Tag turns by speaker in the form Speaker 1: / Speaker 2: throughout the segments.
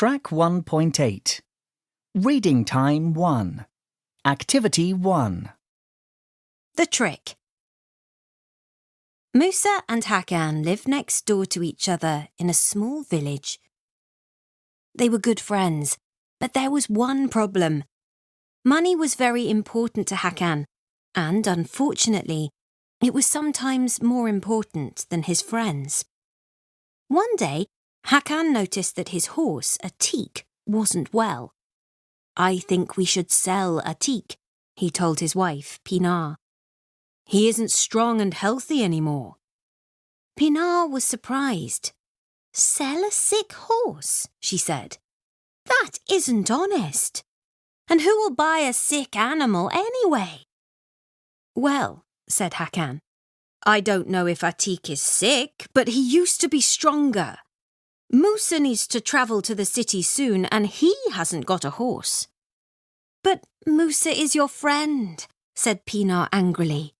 Speaker 1: Track 1.8 Reading Time 1 Activity 1
Speaker 2: The Trick. Musa and Hakan lived next door to each other in a small village. They were good friends, but there was one problem. Money was very important to Hakan, and unfortunately, it was sometimes more important than his friends. One day, Hakan noticed that his horse, Atik, wasn't well. "I think we should sell Atik," he told his wife, Pinar. "He isn't strong and healthy anymore." Pinar was surprised. "Sell a sick horse," she said. "That isn't honest. And who will buy a sick animal anyway?" "Well," said Hakan, "I don't know if Atik is sick, but he used to be stronger. Musa needs to travel to the city soon, and he hasn't got a horse." "But Musa is your friend," said Pinar angrily.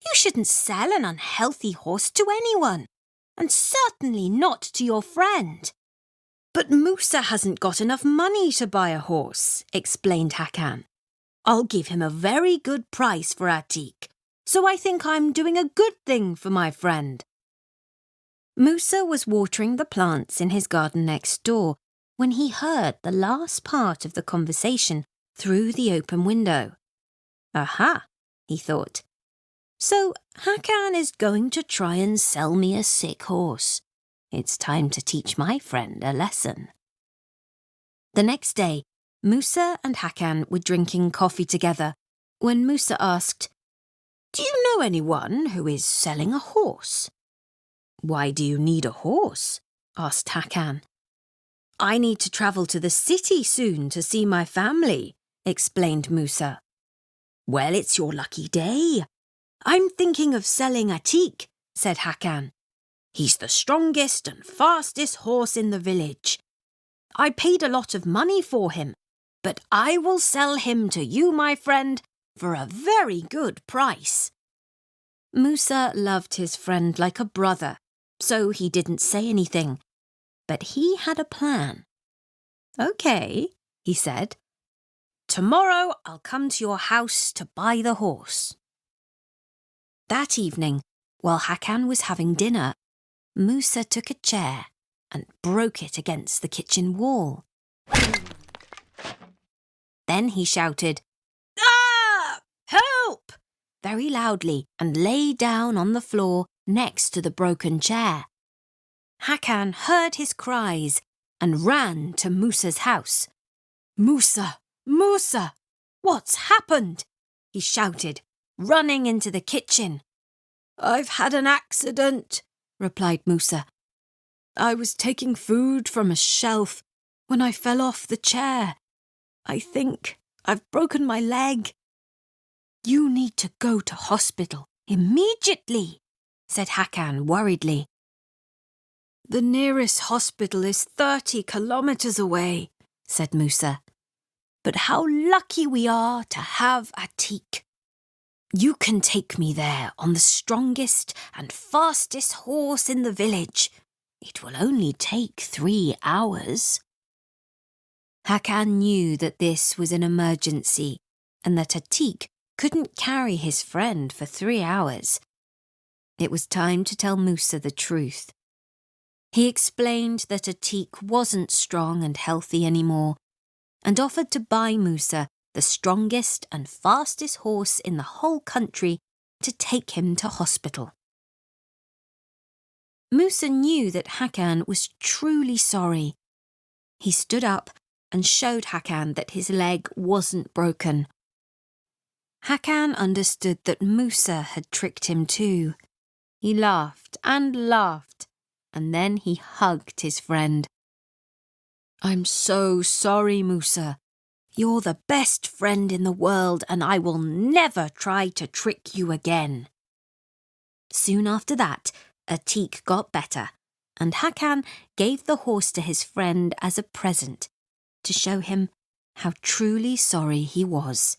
Speaker 2: "You shouldn't sell an unhealthy horse to anyone, and certainly not to your friend." "But Musa hasn't got enough money to buy a horse," explained Hakan. "I'll give him a very good price for Atik, so I think I'm doing a good thing for my friend." Musa was watering the plants in his garden next door when he heard the last part of the conversation through the open window. "Aha," he thought. "So Hakan is going to try and sell me a sick horse. It's time to teach my friend a lesson." The next day, Musa and Hakan were drinking coffee together when Musa asked, "Do you know anyone who is selling a horse?" "Why do you need a horse?" asked Hakan. "I need to travel to the city soon to see my family," explained Musa. "Well, it's your lucky day. I'm thinking of selling Atik," said Hakan. "He's the strongest and fastest horse in the village. I paid a lot of money for him, but I will sell him to you, my friend, for a very good price." Musa loved his friend like a brother, so he didn't say anything, but he had a plan. "Okay," he said. "Tomorrow I'll come to your house to buy the horse." That evening, while Hakan was having dinner, Musa took a chair and broke it against the kitchen wall. Then he shouted, "Ah! Help!" very loudly and lay down on the floor next to the broken chair. Hakan heard his cries and ran to Musa's house. "Musa! Musa! What's happened?" he shouted, running into the kitchen. "I've had an accident," replied Musa. "I was taking food from a shelf when I fell off the chair. I think I've broken my leg." "You need to go to hospital immediately," said Hakan worriedly. "The nearest hospital is 30 kilometers away," said Musa. "But how lucky we are to have Atik. You can take me there on the strongest and fastest horse in the village. It will only take 3 hours." Hakan knew that this was an emergency and that Atik couldn't carry his friend for 3 hours. It was time to tell Musa the truth. He explained that Atik wasn't strong and healthy anymore and offered to buy Musa the strongest and fastest horse in the whole country to take him to hospital. Musa knew that Hakan was truly sorry. He stood up and showed Hakan that his leg wasn't broken. Hakan understood that Musa had tricked him too. He laughed and laughed, and then he hugged his friend. "I'm so sorry, Musa. You're the best friend in the world, and I will never try to trick you again." Soon after that, Atik got better, and Hakan gave the horse to his friend as a present to show him how truly sorry he was.